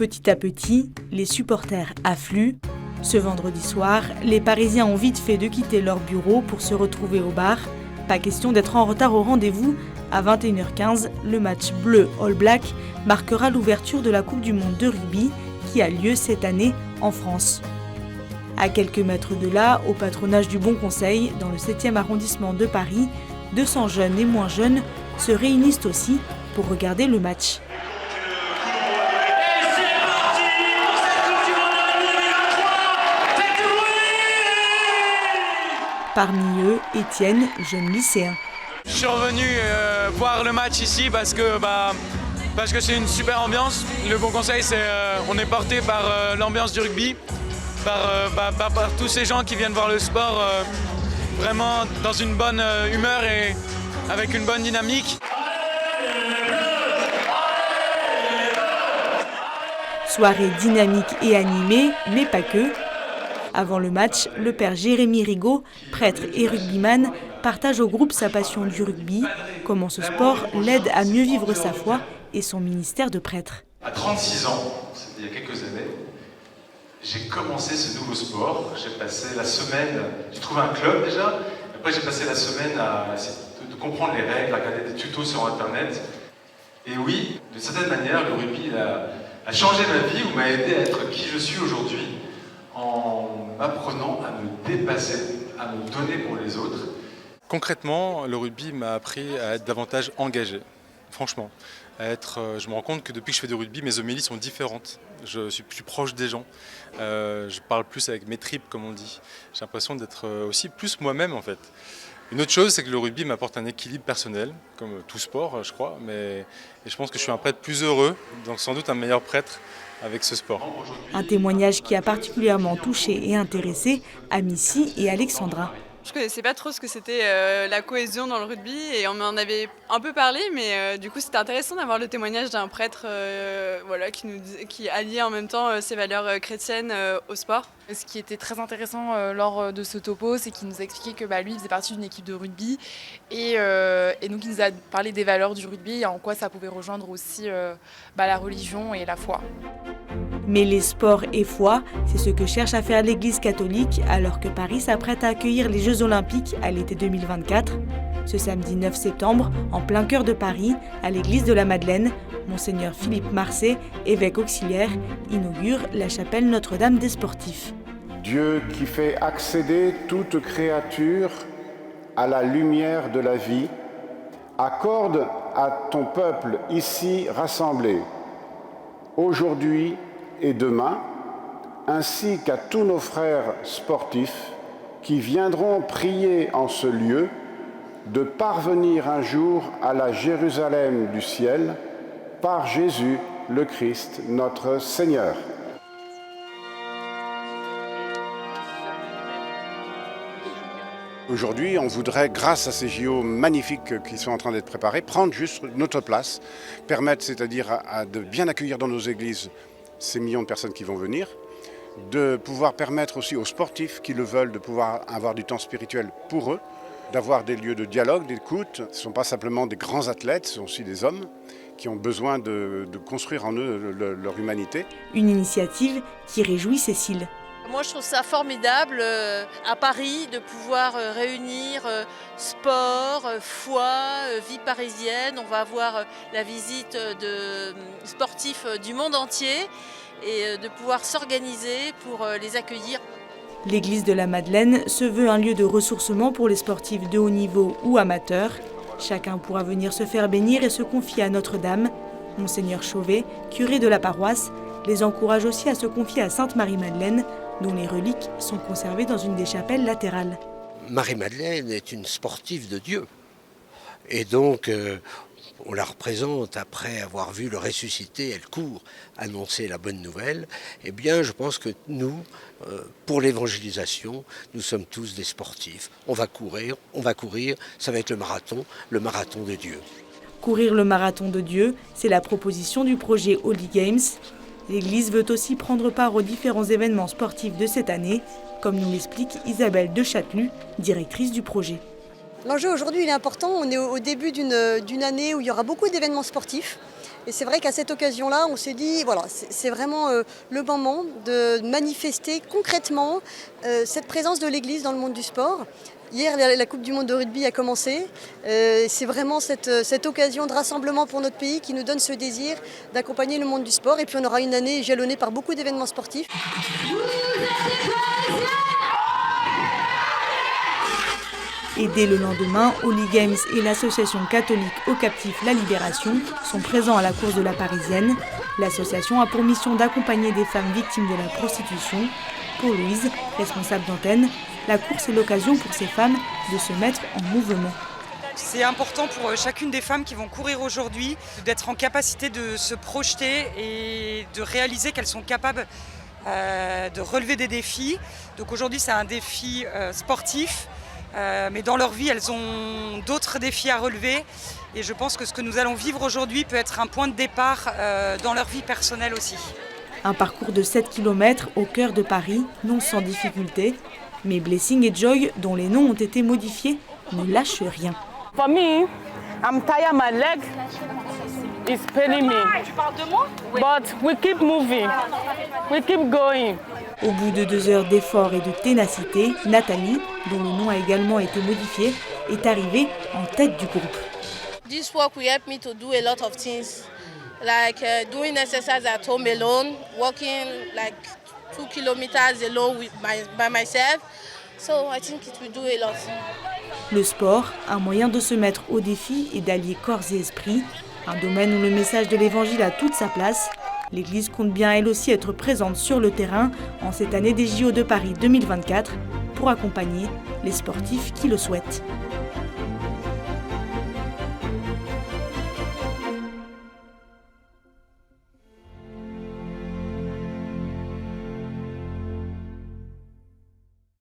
Petit à petit, les supporters affluent. Ce vendredi soir, les Parisiens ont vite fait de quitter leur bureau pour se retrouver au bar. Pas question d'être en retard au rendez-vous. À 21h15, le match bleu All Black marquera l'ouverture de la Coupe du Monde de rugby qui a lieu cette année en France. À quelques mètres de là, au patronage du Bon Conseil, dans le 7e arrondissement de Paris, 200 jeunes et moins jeunes se réunissent aussi pour regarder le match. Parmi eux, Étienne, jeune lycéen. Je suis revenu voir le match ici parce que c'est une super ambiance. Le Bon Conseil, on est porté par l'ambiance du rugby, par tous ces gens qui viennent voir le sport vraiment dans une bonne humeur et avec une bonne dynamique. Soirée dynamique et animée, mais pas que. Avant le match, le père Jérémy Rigaud, prêtre et rugbyman, partage au groupe sa passion du rugby, comment ce sport l'aide à mieux vivre sa foi et son ministère de prêtre. À 36 ans, c'était il y a quelques années, j'ai commencé ce nouveau sport. J'ai passé la semaine, j'ai trouvé un club déjà, après j'ai passé la semaine à essayer de comprendre les règles, à regarder des tutos sur internet. Et oui, d'une certaine manière, le rugby a changé ma vie ou m'a aidé à être qui je suis aujourd'hui, en m'apprenant à me dépasser, à me donner pour les autres. Concrètement, le rugby m'a appris à être davantage engagé, franchement. Je me rends compte que depuis que je fais du rugby, mes homélies sont différentes. Je suis plus proche des gens, je parle plus avec mes tripes, comme on dit. J'ai l'impression d'être aussi plus moi-même en fait. Une autre chose, c'est que le rugby m'apporte un équilibre personnel, comme tout sport, je crois. Et je pense que je suis un prêtre plus heureux, donc sans doute un meilleur prêtre avec ce sport. Un témoignage qui a particulièrement touché et intéressé Amici et Alexandra. Je ne connaissais pas trop ce que c'était la cohésion dans le rugby et on m'en avait un peu parlé, mais du coup c'était intéressant d'avoir le témoignage d'un prêtre qui alliait en même temps ses valeurs chrétiennes au sport. Ce qui était très intéressant lors de ce topo, c'est qu'il nous a expliqué que lui il faisait partie d'une équipe de rugby et donc il nous a parlé des valeurs du rugby et en quoi ça pouvait rejoindre aussi la religion et la foi. Mêler sport et foi, c'est ce que cherche à faire l'Église catholique alors que Paris s'apprête à accueillir les Jeux Olympiques à l'été 2024. Ce samedi 9 septembre, en plein cœur de Paris, à l'église de la Madeleine, Monseigneur Philippe Marcet, évêque auxiliaire, inaugure la chapelle Notre-Dame des Sportifs. Dieu qui fait accéder toute créature à la lumière de la vie, accorde à ton peuple ici rassemblé, aujourd'hui et demain, ainsi qu'à tous nos frères sportifs qui viendront prier en ce lieu, de parvenir un jour à la Jérusalem du ciel par Jésus le Christ, notre Seigneur. Aujourd'hui, on voudrait, grâce à ces JO magnifiques qui sont en train d'être préparés, prendre juste notre place, permettre, c'est-à-dire de bien accueillir dans nos églises ces millions de personnes qui vont venir, de pouvoir permettre aussi aux sportifs qui le veulent de pouvoir avoir du temps spirituel pour eux, d'avoir des lieux de dialogue, d'écoute. Ce ne sont pas simplement des grands athlètes, ce sont aussi des hommes qui ont besoin de construire en eux leur humanité. Une initiative qui réjouit Cécile. Moi, je trouve ça formidable à Paris de pouvoir réunir sport, foi, vie parisienne. On va avoir la visite de sportifs du monde entier et de pouvoir s'organiser pour les accueillir. L'église de la Madeleine se veut un lieu de ressourcement pour les sportifs de haut niveau ou amateurs. Chacun pourra venir se faire bénir et se confier à Notre-Dame. Monseigneur Chauvet, curé de la paroisse, les encourage aussi à se confier à Sainte-Marie-Madeleine, dont les reliques sont conservées dans une des chapelles latérales. Marie-Madeleine est une sportive de Dieu. Et donc, on la représente après avoir vu le ressuscité, elle court annoncer la bonne nouvelle. Eh bien, je pense que nous, pour l'évangélisation, nous sommes tous des sportifs. On va courir, ça va être le marathon de Dieu. Courir le marathon de Dieu, c'est la proposition du projet Holy Games. L'Église veut aussi prendre part aux différents événements sportifs de cette année, comme nous l'explique Isabelle de Châtelus, directrice du projet. L'enjeu aujourd'hui il est important, on est au début d'une année où il y aura beaucoup d'événements sportifs. Et c'est vrai qu'à cette occasion-là, on s'est dit, voilà, c'est vraiment le moment de manifester concrètement cette présence de l'Église dans le monde du sport. Hier, la Coupe du monde de rugby a commencé. C'est vraiment cette occasion de rassemblement pour notre pays qui nous donne ce désir d'accompagner le monde du sport. Et puis on aura une année jalonnée par beaucoup d'événements sportifs. Et dès le lendemain, Holy Games et l'association catholique Au Captif La Libération sont présents à la course de la Parisienne. L'association a pour mission d'accompagner des femmes victimes de la prostitution. Pour Louise, responsable d'antenne, la course est l'occasion pour ces femmes de se mettre en mouvement. C'est important pour chacune des femmes qui vont courir aujourd'hui d'être en capacité de se projeter et de réaliser qu'elles sont capables de relever des défis. Donc aujourd'hui, c'est un défi sportif. Mais dans leur vie, elles ont d'autres défis à relever. Et je pense que ce que nous allons vivre aujourd'hui peut être un point de départ dans leur vie personnelle aussi. Un parcours de 7 km au cœur de Paris, non sans difficulté. Mais Blessing et Joy, dont les noms ont été modifiés, ne lâchent rien. For me, I'm tired, my leg is paining me. But we keep moving, we keep going. Au bout de 2 heures d'efforts et de ténacité, Nathalie, dont le nom a également été modifié, est arrivée en tête du groupe. This work will help me to do a lot of things, like doing exercise at home alone, walking like 2 kilometers alone by myself. So I think it will do a lot. Le sport, un moyen de se mettre au défi et d'allier corps et esprit, un domaine où le message de l'Évangile a toute sa place. L'Église compte bien elle aussi être présente sur le terrain en cette année des JO de Paris 2024 pour accompagner les sportifs qui le souhaitent.